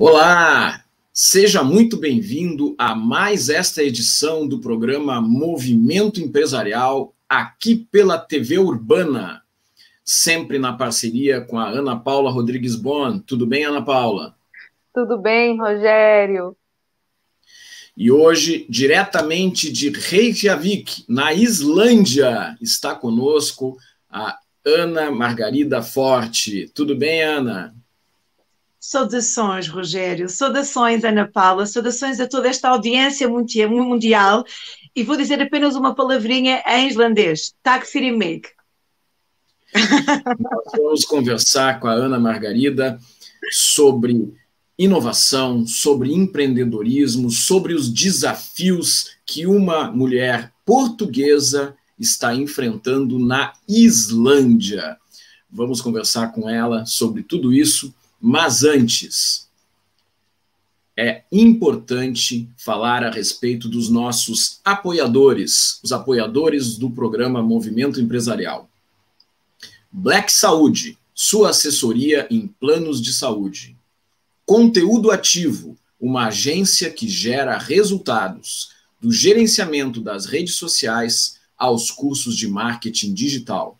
Olá, seja muito bem-vindo a mais esta edição do programa Movimento Empresarial, aqui pela TV Urbana, sempre na parceria com a Ana Paula Rodrigues Bon. Tudo bem, Ana Paula? Tudo bem, Rogério? E hoje, diretamente de Reykjavik, na Islândia, está conosco a Ana Margarida Forte. Tudo bem, Ana? Saudações, Rogério, saudações, Ana Paula, saudações a toda esta audiência mundial e vou dizer apenas uma palavrinha em islandês, Takk fyrir mig. Nós vamos conversar com a Ana Margarida sobre inovação, sobre empreendedorismo, sobre os desafios que uma mulher portuguesa está enfrentando na Islândia. Vamos conversar com ela sobre tudo isso. Mas antes, é importante falar a respeito dos nossos apoiadores, os apoiadores do programa Movimento Empresarial. Black Saúde, sua assessoria em planos de saúde. Conteúdo Ativo, uma agência que gera resultados, do gerenciamento das redes sociais aos cursos de marketing digital.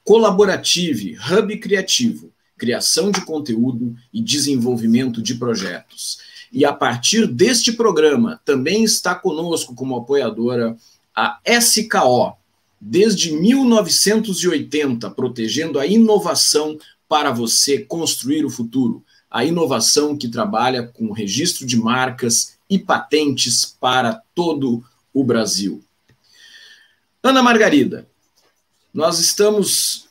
Colaborative, Hub Criativo, criação de conteúdo e desenvolvimento de projetos. E a partir deste programa, também está conosco como apoiadora a SKO, desde 1980, protegendo a inovação para você construir o futuro. A inovação que trabalha com registro de marcas e patentes para todo o Brasil. Ana Margarida, nós estamos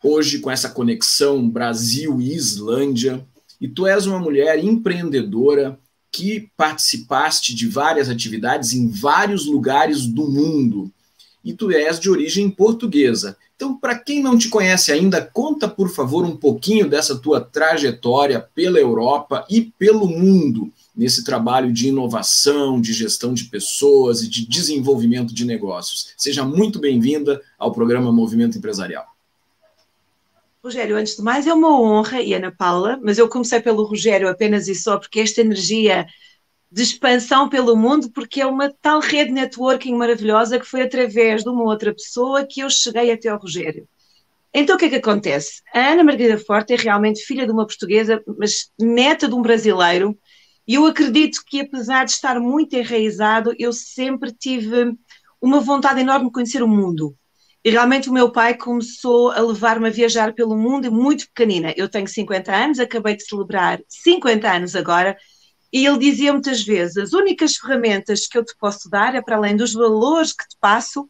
hoje com essa conexão Brasil e Islândia, e tu és uma mulher empreendedora que participaste de várias atividades em vários lugares do mundo, e tu és de origem portuguesa. Então, para quem não te conhece ainda, conta, por favor, um pouquinho dessa tua trajetória pela Europa e pelo mundo, nesse trabalho de inovação, de gestão de pessoas e de desenvolvimento de negócios. Seja muito bem-vinda ao programa Movimento Empresarial. Rogério, antes de mais é uma honra, e Ana Paula, mas eu comecei pelo Rogério apenas e só porque esta energia de expansão pelo mundo, porque é uma tal rede de networking maravilhosa que foi através de uma outra pessoa que eu cheguei até ao Rogério. Então o que é que acontece? A Ana Margarida Forte é realmente filha de uma portuguesa, mas neta de um brasileiro, e eu acredito que apesar de estar muito enraizado, eu sempre tive uma vontade enorme de conhecer o mundo. E realmente o meu pai começou a levar-me a viajar pelo mundo muito pequenina. Eu tenho 50 anos, acabei de celebrar 50 anos agora, e ele dizia muitas vezes, as únicas ferramentas que eu te posso dar, é para além dos valores que te passo,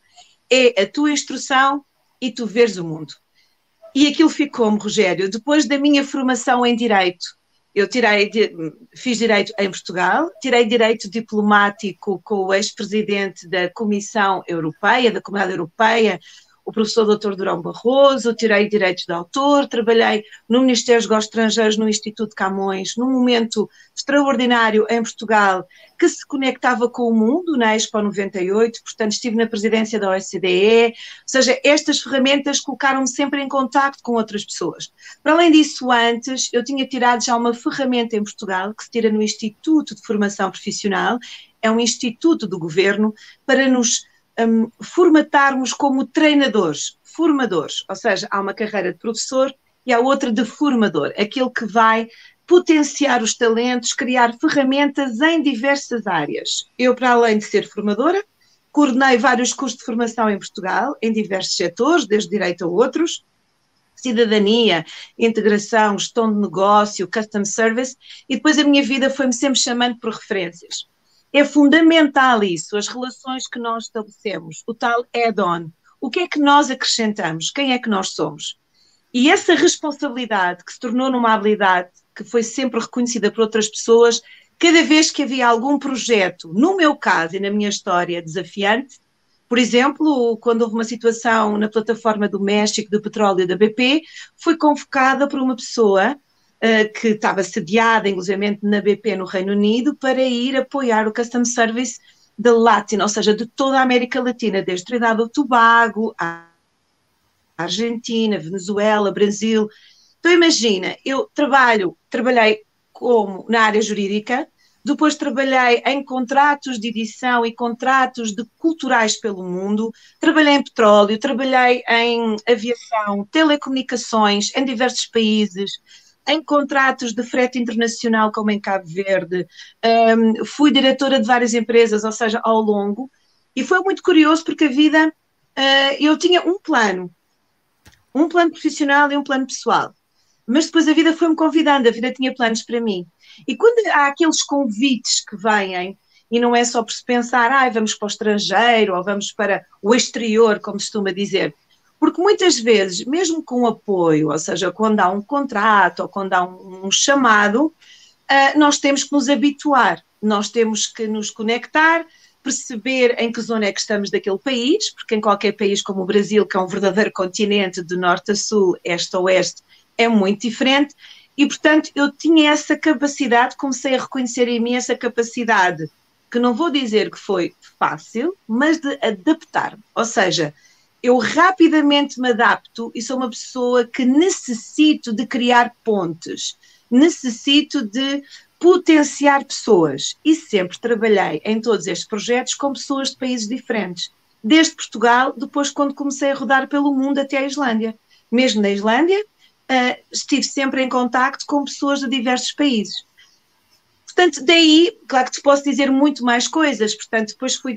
é a tua instrução e tu veres o mundo. E aquilo ficou-me, Rogério, depois da minha formação em Direito, eu fiz Direito em Portugal, tirei Direito Diplomático com o ex-presidente da Comissão Europeia, da Comunidade Europeia, o professor Dr. Durão Barroso, tirei Direitos de Autor, trabalhei no Ministério dos Negócios Estrangeiros, no Instituto Camões, num momento extraordinário em Portugal, que se conectava com o mundo, na Expo 98, portanto estive na presidência da OCDE, ou seja, estas ferramentas colocaram-me sempre em contacto com outras pessoas. Para além disso, antes, eu tinha tirado já uma ferramenta em Portugal, que se tira no Instituto de Formação Profissional, é um instituto do governo, para nos formatarmos como treinadores, formadores, ou seja, há uma carreira de professor e há outra de formador, aquele que vai potenciar os talentos, criar ferramentas em diversas áreas. Eu, para além de ser formadora, coordenei vários cursos de formação em Portugal, em diversos setores, desde direito a outros, cidadania, integração, gestão de negócio, custom service, e depois a minha vida foi-me sempre chamando por referências. É fundamental isso, as relações que nós estabelecemos, o tal add-on. O que é que nós acrescentamos? Quem é que nós somos? E essa responsabilidade que se tornou numa habilidade que foi sempre reconhecida por outras pessoas, cada vez que havia algum projeto, no meu caso e na minha história, desafiante, por exemplo, quando houve uma situação na plataforma do México do petróleo da BP, fui convocada por uma pessoa que estava sediada, inclusive na BP no Reino Unido, para ir apoiar o Custom Service da Latin, ou seja, de toda a América Latina, desde Trinidad e Tobago, a Argentina, Venezuela, Brasil. Então imagina, eu trabalhei como na área jurídica, depois trabalhei em contratos de edição e contratos de culturais pelo mundo, trabalhei em petróleo, trabalhei em aviação, telecomunicações em diversos países, em contratos de frete internacional como em Cabo Verde, fui diretora de várias empresas, ou seja, ao longo, e foi muito curioso porque a vida, eu tinha um plano profissional e um plano pessoal. Mas depois a vida foi-me convidando, a vida tinha planos para mim. E quando há aqueles convites que vêm, e não é só por se pensar, vamos para o estrangeiro, ou vamos para o exterior, como se costuma dizer, porque muitas vezes, mesmo com apoio, ou seja, quando há um contrato, ou quando há um chamado, nós temos que nos habituar, nós temos que nos conectar, perceber em que zona é que estamos daquele país, porque em qualquer país como o Brasil, que é um verdadeiro continente de norte a sul, este a oeste, é muito diferente, e portanto eu tinha essa capacidade, comecei a reconhecer em mim essa capacidade, que não vou dizer que foi fácil, mas de adaptar-me, ou seja, eu rapidamente me adapto e sou uma pessoa que necessito de criar pontes, necessito de potenciar pessoas, e sempre trabalhei em todos estes projetos com pessoas de países diferentes, desde Portugal, depois quando comecei a rodar pelo mundo até a Islândia, mesmo na Islândia, estive sempre em contacto com pessoas de diversos países. Portanto, daí, claro que te posso dizer muito mais coisas, portanto, depois fui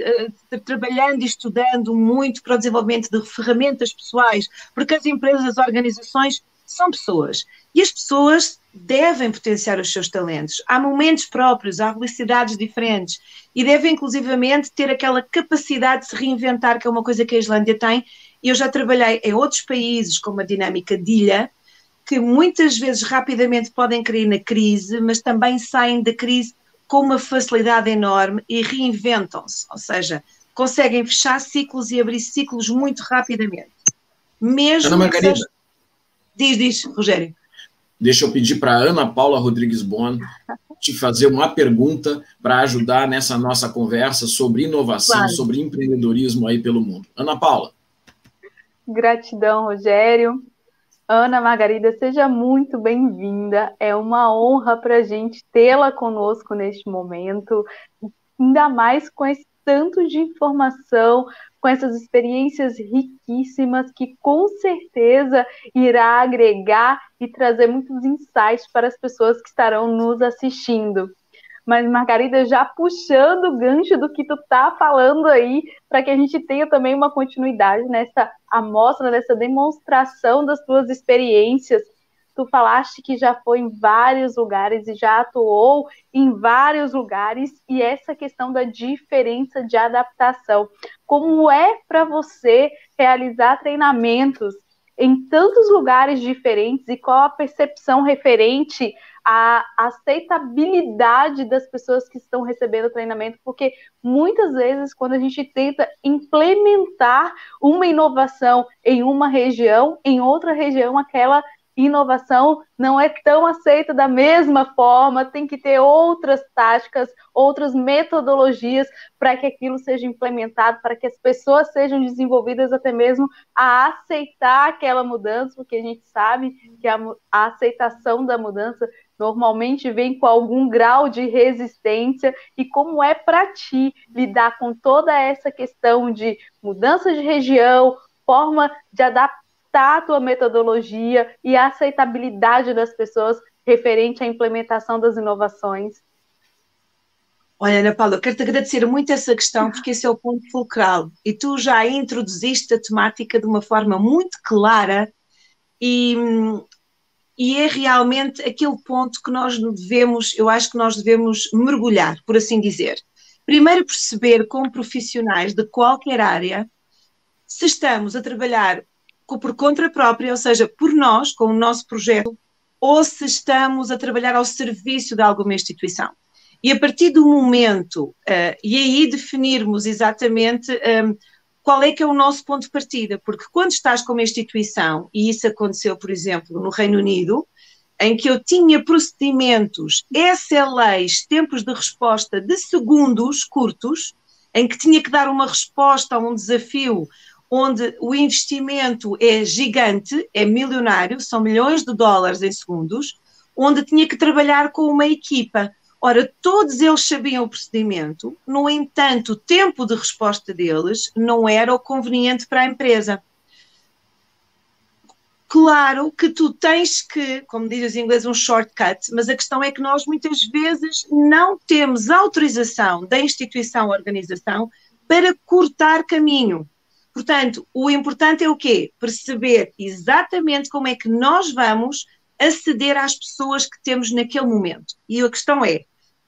trabalhando e estudando muito para o desenvolvimento de ferramentas pessoais, porque as empresas, as organizações são pessoas, e as pessoas devem potenciar os seus talentos. Há momentos próprios, há velocidades diferentes, e devem, inclusivamente, ter aquela capacidade de se reinventar, que é uma coisa que a Islândia tem, e eu já trabalhei em outros países com uma dinâmica de ilha, que muitas vezes rapidamente podem cair na crise, mas também saem da crise com uma facilidade enorme e reinventam-se, ou seja, conseguem fechar ciclos e abrir ciclos muito rapidamente. Mesmo Ana Margarida. Diz, Rogério. Deixa eu pedir para a Ana Paula Rodrigues Bon te fazer uma pergunta para ajudar nessa nossa conversa sobre inovação, claro, sobre empreendedorismo aí pelo mundo. Ana Paula. Gratidão, Rogério. Ana Margarida, seja muito bem-vinda. É uma honra para a gente tê-la conosco neste momento, ainda mais com esse tanto de informação, com essas experiências riquíssimas que com certeza irá agregar e trazer muitos insights para as pessoas que estarão nos assistindo. Mas, Margarida, já puxando o gancho do que tu tá falando aí, para que a gente tenha também uma continuidade nessa amostra, nessa demonstração das tuas experiências. Tu falaste que já foi em vários lugares e já atuou em vários lugares, e essa questão da diferença de adaptação. Como é para você realizar treinamentos em tantos lugares diferentes e qual a percepção referente à aceitabilidade das pessoas que estão recebendo o treinamento? Porque muitas vezes, quando a gente tenta implementar uma inovação em uma região, em outra região, aquela inovação não é tão aceita da mesma forma, tem que ter outras táticas, outras metodologias para que aquilo seja implementado, para que as pessoas sejam desenvolvidas até mesmo a aceitar aquela mudança, porque a gente sabe que a aceitação da mudança normalmente vem com algum grau de resistência. E como é para ti lidar com toda essa questão de mudança de região, forma de adaptar a tua metodologia e a aceitabilidade das pessoas referente à implementação das inovações? Olha, Ana Paula, eu quero-te agradecer muito essa questão, porque esse é o ponto fulcral, e tu já introduziste a temática de uma forma muito clara, e é realmente aquele ponto que nós devemos, eu acho que nós devemos mergulhar, por assim dizer. Primeiro perceber, como profissionais de qualquer área, se estamos a trabalhar por conta própria, ou seja, por nós, com o nosso projeto, ou se estamos a trabalhar ao serviço de alguma instituição. E a partir do momento, e aí definirmos exatamente qual é que é o nosso ponto de partida, porque quando estás com uma instituição, e isso aconteceu, por exemplo, no Reino Unido, em que eu tinha procedimentos, SLAs, tempos de resposta de segundos curtos, em que tinha que dar uma resposta a um desafio onde o investimento é gigante, é milionário, são milhões de dólares em segundos, onde tinha que trabalhar com uma equipa. Ora, todos eles sabiam o procedimento, no entanto, o tempo de resposta deles não era o conveniente para a empresa. Claro que tu tens que, como dizem os ingleses, um shortcut, mas a questão é que nós muitas vezes não temos autorização da instituição ou organização para cortar caminho. Portanto, o importante é o quê? Perceber exatamente como é que nós vamos aceder às pessoas que temos naquele momento. E a questão é,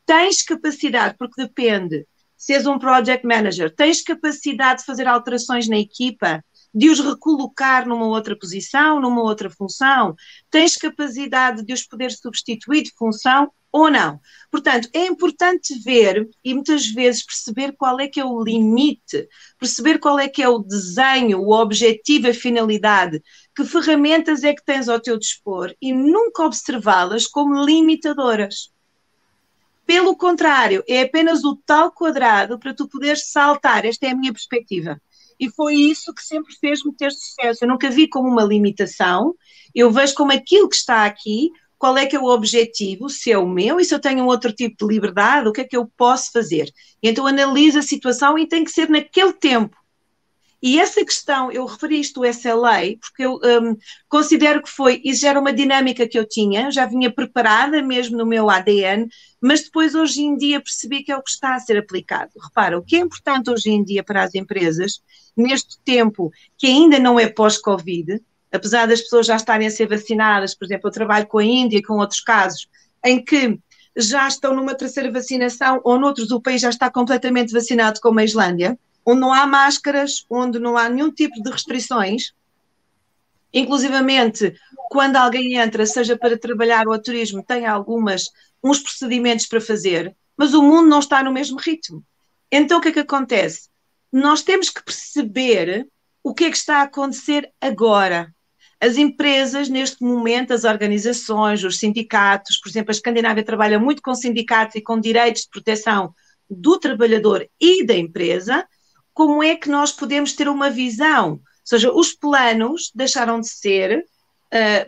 tens capacidade, porque depende, se és um project manager, tens capacidade de fazer alterações na equipa, de os recolocar numa outra posição, numa outra função, tens capacidade de os poder substituir de função ou não. Portanto, é importante ver e muitas vezes perceber qual é que é o limite, perceber qual é que é o desenho, o objetivo, a finalidade, que ferramentas é que tens ao teu dispor e nunca observá-las como limitadoras. Pelo contrário, é apenas o tal quadrado para tu poderes saltar. Esta é a minha perspectiva. E foi isso que sempre fez-me ter sucesso. Eu nunca vi como uma limitação, eu vejo como aquilo que está aqui, qual é que é o objetivo, se é o meu, e se eu tenho um outro tipo de liberdade, o que é que eu posso fazer? E então analiso a situação e tem que ser naquele tempo. E essa questão, eu referi isto ao SLA, porque eu considero que isso já era uma dinâmica que eu tinha, já vinha preparada mesmo no meu ADN, mas depois hoje em dia percebi que é o que está a ser aplicado. Repara, o que é importante hoje em dia para as empresas, neste tempo que ainda não é pós-Covid, apesar das pessoas já estarem a ser vacinadas, por exemplo, eu trabalho com a Índia e com outros casos, em que já estão numa terceira vacinação, ou noutros o país já está completamente vacinado, como a Islândia, onde não há máscaras, onde não há nenhum tipo de restrições, inclusivamente quando alguém entra, seja para trabalhar ou a turismo, tem uns procedimentos para fazer, mas o mundo não está no mesmo ritmo. Então o que é que acontece? Nós temos que perceber o que é que está a acontecer agora. As empresas, neste momento, as organizações, os sindicatos, por exemplo, a Escandinávia trabalha muito com sindicatos e com direitos de proteção do trabalhador e da empresa. Como é que nós podemos ter uma visão? Ou seja, os planos deixaram de ser,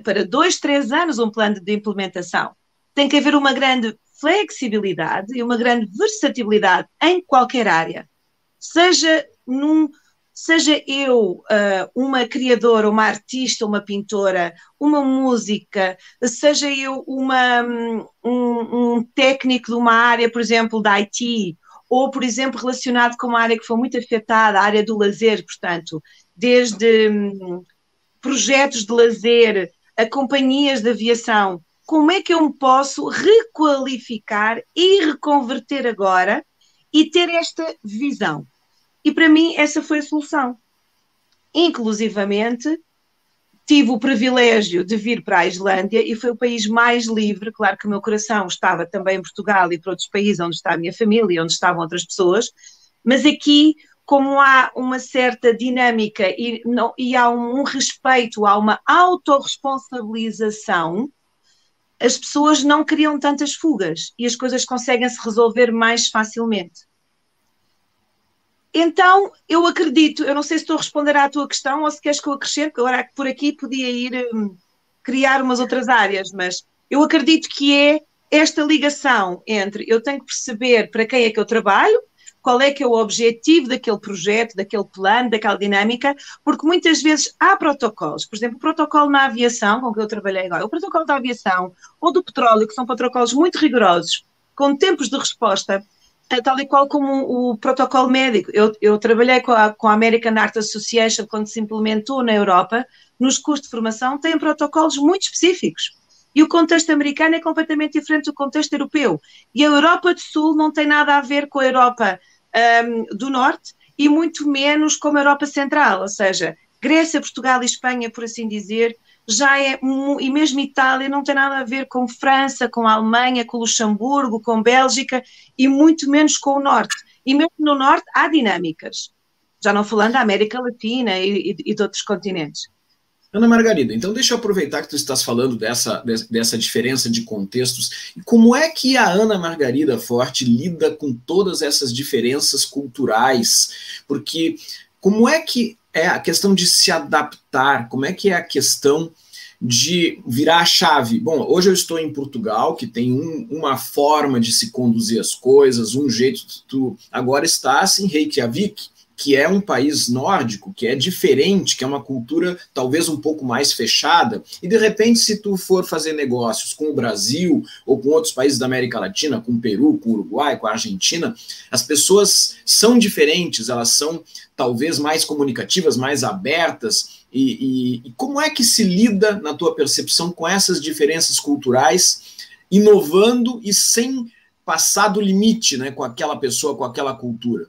para 2, 3 anos, um plano de implementação. Tem que haver uma grande flexibilidade e uma grande versatilidade em qualquer área. Seja eu uma criadora, uma artista, uma pintora, uma música, seja eu um técnico de uma área, por exemplo, da IT, ou, por exemplo, relacionado com uma área que foi muito afetada, a área do lazer, portanto, desde projetos de lazer a companhias de aviação. Como é que eu me posso requalificar e reconverter agora e ter esta visão? E para mim essa foi a solução. Inclusivamente, tive o privilégio de vir para a Islândia e foi o país mais livre. Claro que o meu coração estava também em Portugal e para outros países onde está a minha família, onde estavam outras pessoas, mas aqui, como há uma certa dinâmica e há um respeito, há uma autorresponsabilização, as pessoas não criam tantas fugas e as coisas conseguem-se resolver mais facilmente. Então, eu acredito, eu não sei se estou a responder à tua questão ou se queres que eu acrescente, porque agora por aqui podia ir criar umas outras áreas, mas eu acredito que é esta ligação entre eu tenho que perceber para quem é que eu trabalho, qual é que é o objetivo daquele projeto, daquele plano, daquela dinâmica, porque muitas vezes há protocolos, por exemplo, o protocolo na aviação, com que eu trabalhei agora, o protocolo da aviação ou do petróleo, que são protocolos muito rigorosos, com tempos de resposta, tal e qual como o protocolo médico. Eu trabalhei com a American Heart Association quando se implementou na Europa, nos cursos de formação têm protocolos muito específicos. E o contexto americano é completamente diferente do contexto europeu. E a Europa do Sul não tem nada a ver com a Europa do Norte e muito menos com a Europa Central, ou seja, Grécia, Portugal e Espanha, por assim dizer, já é, e mesmo Itália, não tem nada a ver com França, com a Alemanha, com Luxemburgo, com Bélgica e muito menos com o Norte. E mesmo no Norte há dinâmicas, já não falando da América Latina e de outros continentes. Ana Margarida, então deixa eu aproveitar que tu estás falando dessa diferença de contextos. Como é que a Ana Margarida Forte lida com todas essas diferenças culturais? Porque como é que é a questão de se adaptar? Como é que é a questão de virar a chave. Bom, hoje eu estou em Portugal, que tem uma forma de se conduzir as coisas, um jeito. Tu agora estás em Reykjavik, que é um país nórdico, que é diferente, que é uma cultura talvez um pouco mais fechada, e de repente se tu for fazer negócios com o Brasil ou com outros países da América Latina, com o Peru, com o Uruguai, com a Argentina, as pessoas são diferentes, elas são talvez mais comunicativas, mais abertas, e como é que se lida, na tua percepção, com essas diferenças culturais, inovando e sem passar do limite, né, com aquela pessoa, com aquela cultura?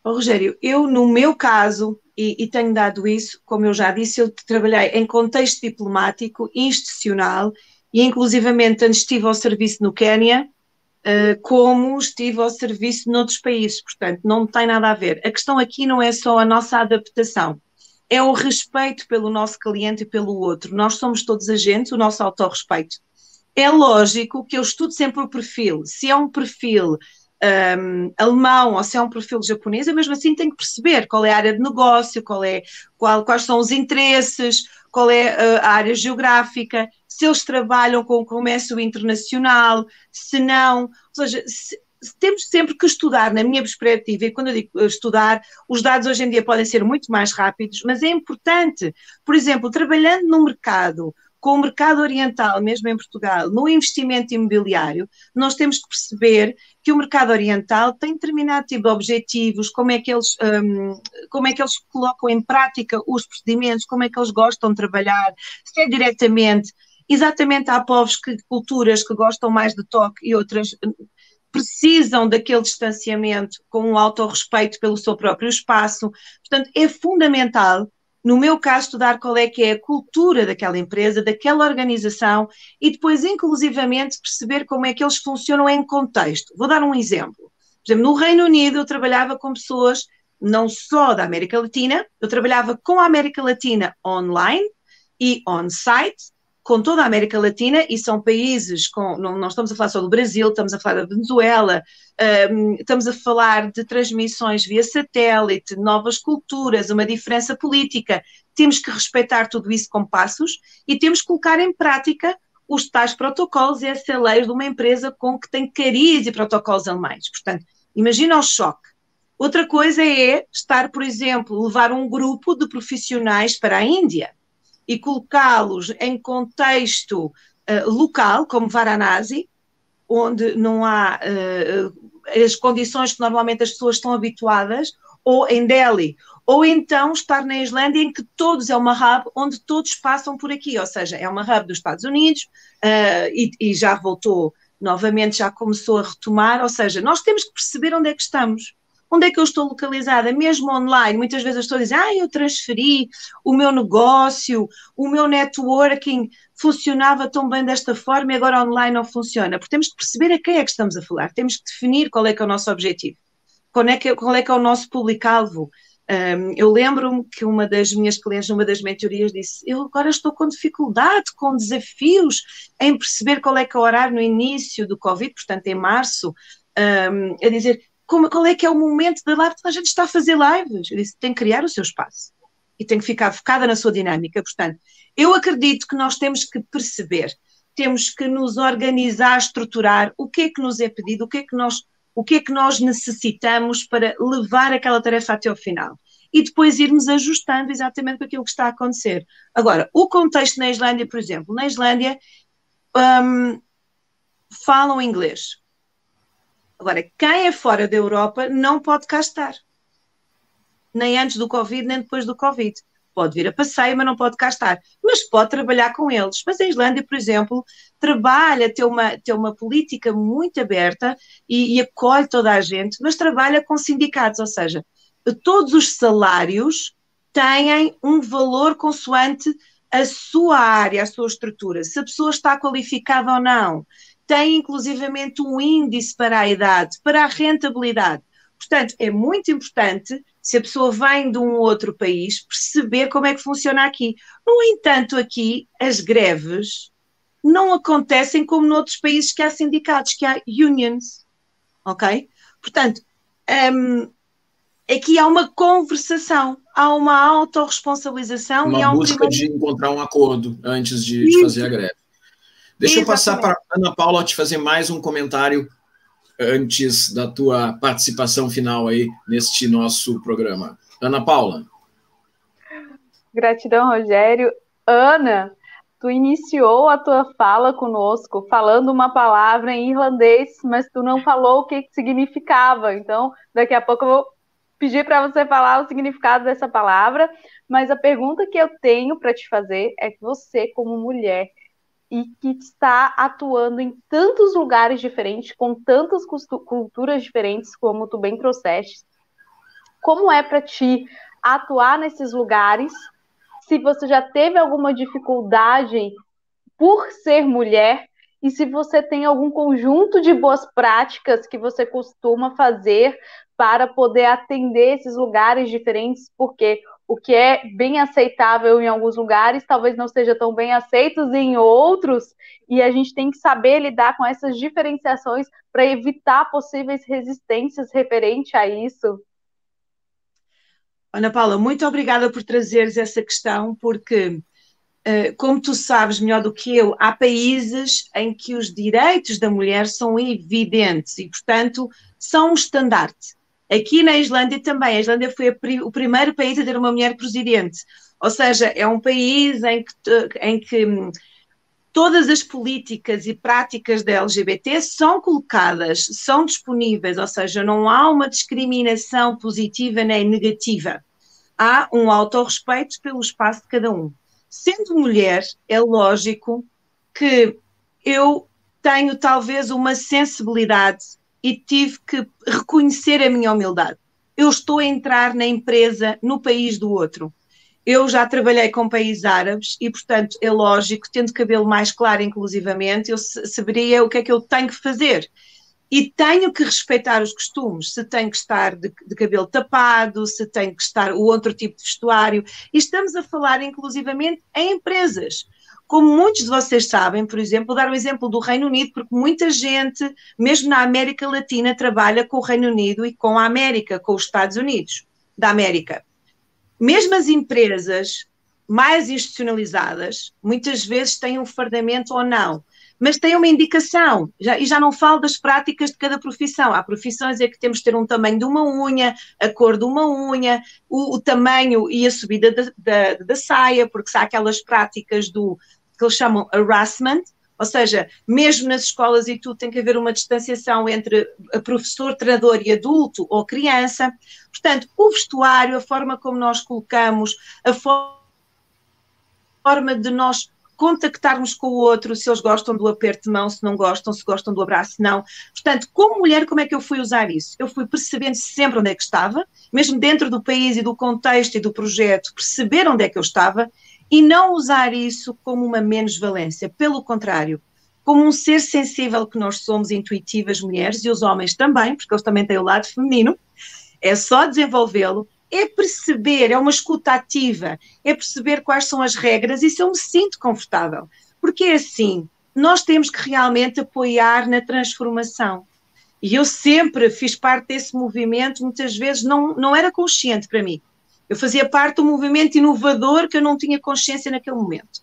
Rogério, eu no meu caso, e tenho dado isso, como eu já disse, eu trabalhei em contexto diplomático, institucional, e inclusivamente antes estive ao serviço no Quénia, como estive ao serviço noutros países, portanto não tem nada a ver. A questão aqui não é só a nossa adaptação, é o respeito pelo nosso cliente e pelo outro. Nós somos todos agentes, o nosso autorrespeito. É lógico que eu estudo sempre o perfil, se é um perfil alemão ou se é um perfil japonês, eu mesmo assim tenho que perceber qual é a área de negócio, quais são os interesses, qual é a área geográfica, se eles trabalham com o comércio internacional, se não, ou seja, temos sempre que estudar, na minha perspectiva, e quando eu digo estudar, os dados hoje em dia podem ser muito mais rápidos, mas é importante, por exemplo, trabalhando no mercado, com o mercado oriental, mesmo em Portugal, no investimento imobiliário, nós temos que perceber que o mercado oriental tem determinado tipo de objetivos, como é que eles colocam em prática os procedimentos, como é que eles gostam de trabalhar, se é diretamente, exatamente há povos, culturas que gostam mais de toque e outras precisam daquele distanciamento com um autorrespeito pelo seu próprio espaço. Portanto, é fundamental, no meu caso, estudar qual é que é a cultura daquela empresa, daquela organização e depois, inclusivamente, perceber como é que eles funcionam em contexto. Vou dar um exemplo. Por exemplo, no Reino Unido eu trabalhava com pessoas não só da América Latina, eu trabalhava com a América Latina online e on-site, com toda a América Latina, e são países, não estamos a falar só do Brasil, estamos a falar da Venezuela, estamos a falar de transmissões via satélite, novas culturas, uma diferença política. Temos que respeitar tudo isso com passos e temos que colocar em prática os tais protocolos e SLAs de uma empresa que tem cariz e protocolos alemães. Portanto, imagina o choque. Outra coisa é estar, por exemplo, levar um grupo de profissionais para a Índia e colocá-los em contexto local, como Varanasi, onde não há as condições que normalmente as pessoas estão habituadas, ou em Delhi, ou então estar na Islândia, em que todos é uma hub onde todos passam por aqui, ou seja, é uma hub dos Estados Unidos e já voltou novamente, já começou a retomar, ou seja, nós temos que perceber onde é que estamos. Onde é que eu estou localizada? Mesmo online, muitas vezes as pessoas dizem, eu transferi o meu negócio, o meu networking funcionava tão bem desta forma e agora online não funciona. Porque temos que perceber a quem é que estamos a falar, temos que definir qual é que é o nosso objetivo, qual é que é o nosso público-alvo. Eu lembro-me que uma das minhas clientes, numa das mentorias, disse, eu agora estou com dificuldade, com desafios em perceber qual é que é o horário no início do Covid, portanto em março, a dizer... Qual é que é o momento da live? A gente está a fazer lives. Eu disse, tem que criar o seu espaço e tem que ficar focada na sua dinâmica. Portanto, eu acredito que nós temos que perceber, temos que nos organizar, estruturar o que é que nos é pedido, o que é que nós necessitamos para levar aquela tarefa até ao final. E depois irmos ajustando exatamente com aquilo que está a acontecer. Agora, o contexto na Islândia, por exemplo, na Islândia falam inglês. Agora, quem é fora da Europa não pode cá estar. Nem antes do Covid, nem depois do Covid. Pode vir a passeio, mas não pode cá estar. Mas pode trabalhar com eles. Mas a Islândia, por exemplo, trabalha, tem uma política muito aberta e acolhe toda a gente, mas trabalha com sindicatos, ou seja, todos os salários têm um valor consoante a sua área, a sua estrutura. Se a pessoa está qualificada ou não. Tem inclusivamente um índice para a idade, para a rentabilidade. Portanto, é muito importante, se a pessoa vem de um outro país, perceber como é que funciona aqui. No entanto, aqui as greves não acontecem como noutros países que há sindicatos, que há unions, ok? Portanto, aqui há uma conversação, há uma autorresponsabilização e há um busca de encontrar um acordo antes de fazer a greve. Deixa eu passar para a Ana Paula te fazer mais um comentário antes da tua participação final aí neste nosso programa. Ana Paula. Gratidão, Rogério. Ana, tu iniciou a tua fala conosco falando uma palavra em irlandês, mas tu não falou o que significava. Então, daqui a pouco eu vou pedir para você falar o significado dessa palavra. Mas a pergunta que eu tenho para te fazer é que você, como mulher, e que está atuando em tantos lugares diferentes, com tantas culturas diferentes, como tu bem trouxeste, como é para ti atuar nesses lugares? Se você já teve alguma dificuldade por ser mulher e se você tem algum conjunto de boas práticas que você costuma fazer para poder atender esses lugares diferentes, porque o que é bem aceitável em alguns lugares talvez não seja tão bem aceito em outros, e a gente tem que saber lidar com essas diferenciações para evitar possíveis resistências referente a isso. Ana Paula, muito obrigada por trazeres essa questão, porque, como tu sabes melhor do que eu, há países em que os direitos da mulher são evidentes e, portanto, são um estandarte. Aqui na Islândia também, a Islândia foi o primeiro país a ter uma mulher presidente, ou seja, é um país em que todas as políticas e práticas da LGBT são colocadas, são disponíveis, ou seja, não há uma discriminação positiva nem negativa. Há um autorrespeito pelo espaço de cada um. Sendo mulher, é lógico que eu tenho talvez uma sensibilidade e tive que reconhecer a minha humildade. Eu estou a entrar na empresa no país do outro. Eu já trabalhei com países árabes e, portanto, é lógico, tendo cabelo mais claro inclusivamente, eu saberia o que é que eu tenho que fazer. E tenho que respeitar os costumes, se tenho que estar de cabelo tapado, se tenho que estar o outro tipo de vestuário. E estamos a falar inclusivamente em empresas. Como muitos de vocês sabem, por exemplo, vou dar um exemplo do Reino Unido, porque muita gente, mesmo na América Latina, trabalha com o Reino Unido e com a América, com os Estados Unidos da América. Mesmo as empresas mais institucionalizadas, muitas vezes têm um fardamento ou não, mas têm uma indicação, e já não falo das práticas de cada profissão. Há profissões em que temos de ter um tamanho de uma unha, a cor de uma unha, o tamanho e a subida da saia, porque há aquelas práticas que eles chamam harassment, ou seja, mesmo nas escolas e tudo tem que haver uma distanciação entre professor, treinador e adulto ou criança. Portanto, o vestuário, a forma como nós colocamos, a forma de nós contactarmos com o outro, se eles gostam do aperto de mão, se não gostam, se gostam do abraço, não. Portanto, como mulher, como é que eu fui usar isso? Eu fui percebendo sempre onde é que estava, mesmo dentro do país e do contexto e do projeto, perceber onde é que eu estava e não usar isso como uma menos-valência. Pelo contrário, como um ser sensível que nós somos, intuitivas mulheres, e os homens também, porque eles também têm o lado feminino, é só desenvolvê-lo, é perceber, é uma escuta ativa, é perceber quais são as regras e se eu me sinto confortável. Porque é assim, nós temos que realmente apoiar na transformação. E eu sempre fiz parte desse movimento, muitas vezes não era consciente para mim. Eu fazia parte do movimento inovador que eu não tinha consciência naquele momento.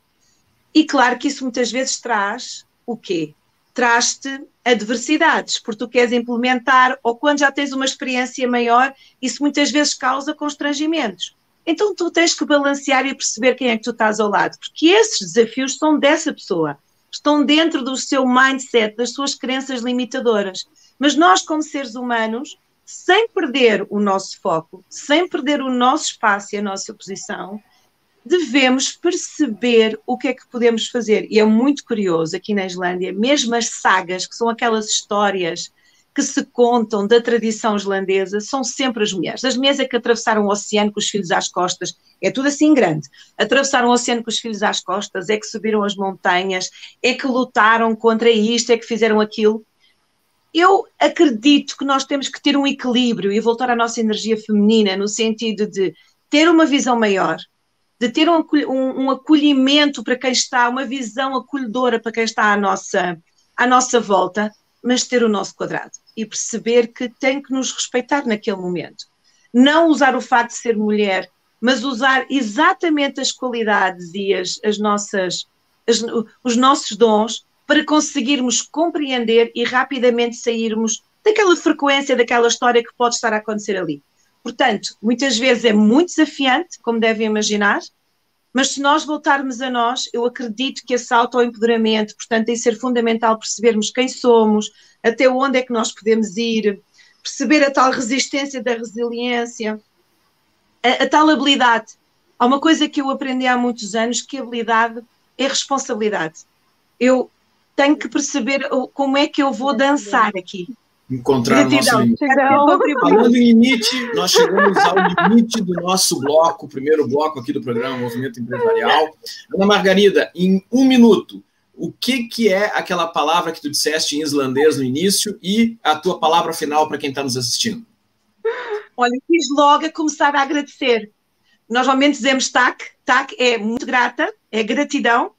E claro que isso muitas vezes traz o quê? Traz-te adversidades, porque tu queres implementar, ou quando já tens uma experiência maior, isso muitas vezes causa constrangimentos. Então tu tens que balancear e perceber quem é que tu estás ao lado, porque esses desafios são dessa pessoa, estão dentro do seu mindset, das suas crenças limitadoras. Mas nós, como seres humanos, sem perder o nosso foco, sem perder o nosso espaço e a nossa posição, devemos perceber o que é que podemos fazer. E é muito curioso, aqui na Islândia, mesmo as sagas, que são aquelas histórias que se contam da tradição islandesa, são sempre as mulheres. As mulheres é que atravessaram o oceano com os filhos às costas, é tudo assim grande. Atravessaram o oceano com os filhos às costas, é que subiram as montanhas, é que lutaram contra isto, é que fizeram aquilo. Eu acredito que nós temos que ter um equilíbrio e voltar à nossa energia feminina, no sentido de ter uma visão maior, de ter um acolhimento para quem está, uma visão acolhedora para quem está à nossa volta, mas ter o nosso quadrado e perceber que tem que nos respeitar naquele momento. não usar o facto de ser mulher, mas usar exatamente as qualidades e os nossos dons para conseguirmos compreender e rapidamente sairmos daquela frequência, daquela história que pode estar a acontecer ali. Portanto, muitas vezes é muito desafiante, como devem imaginar, mas se nós voltarmos a nós, eu acredito que esse autoempoderamento, portanto, tem de ser fundamental percebermos quem somos, até onde é que nós podemos ir, perceber a tal resistência da resiliência, a tal habilidade. Há uma coisa que eu aprendi há muitos anos, que a habilidade é responsabilidade. Eu tenho que perceber como é que eu vou dançar aqui. Encontrar o nosso limite. Falando em limite, nós chegamos ao limite do nosso bloco, o primeiro bloco aqui do programa Movimento Empresarial. Ana Margarida, em 1 minuto, o que é aquela palavra que tu disseste em islandês no início e a tua palavra final para quem está nos assistindo? Olha, quis logo a começar a agradecer. Nós normalmente dizemos tak é muito grata, é gratidão.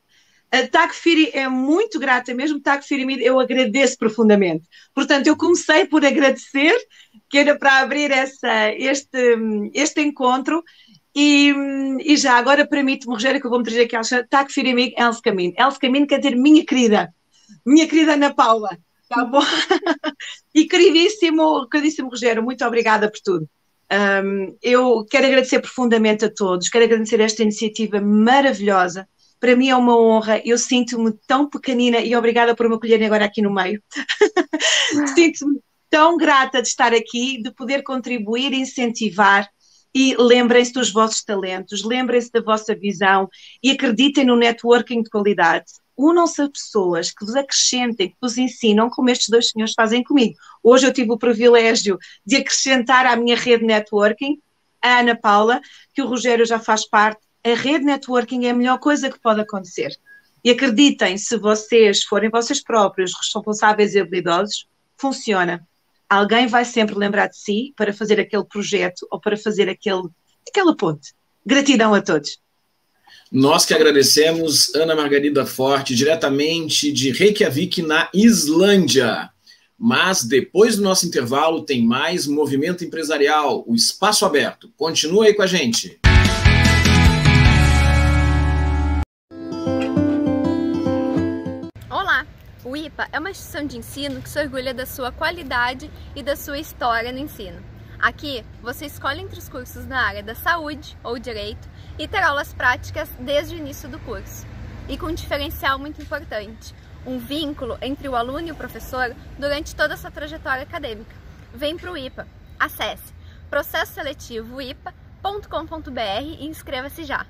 Tak Firi é muito grata mesmo, Tak Firi eu agradeço profundamente. Portanto, eu comecei por agradecer, que era para abrir este encontro, e já agora permite-me, Rogério, que eu vou me trazer aqui ao chão, Tak Firi Els Caminho. Els Caminho quer dizer minha querida Ana Paula, tá bom? E queridíssimo Rogério, muito obrigada por tudo. Eu quero agradecer profundamente a todos, quero agradecer esta iniciativa maravilhosa. Para mim é uma honra, eu sinto-me tão pequenina e obrigada por me acolherem agora aqui no meio. Sinto-me tão grata de estar aqui, de poder contribuir, incentivar, e lembrem-se dos vossos talentos, lembrem-se da vossa visão e acreditem no networking de qualidade. Unam-se a pessoas que vos acrescentem, que vos ensinam, como estes 2 senhores fazem comigo. Hoje eu tive o privilégio de acrescentar à minha rede networking a Ana Paula, que o Rogério já faz parte. A rede networking é a melhor coisa que pode acontecer. E acreditem, se vocês forem vocês próprios responsáveis e habilidosos, funciona. Alguém vai sempre lembrar de si para fazer aquele projeto ou para fazer aquela ponte. Gratidão a todos. Nós que agradecemos, Ana Margarida Forte, diretamente de Reykjavik, na Islândia. Mas depois do nosso intervalo tem mais Movimento Empresarial, o Espaço Aberto. Continua aí com a gente. O IPA é uma instituição de ensino que se orgulha da sua qualidade e da sua história no ensino. Aqui, você escolhe entre os cursos na área da saúde ou direito e terá aulas práticas desde o início do curso. E com um diferencial muito importante, um vínculo entre o aluno e o professor durante toda a sua trajetória acadêmica. Vem para o IPA. Acesse processoseletivoipa.com.br e inscreva-se já.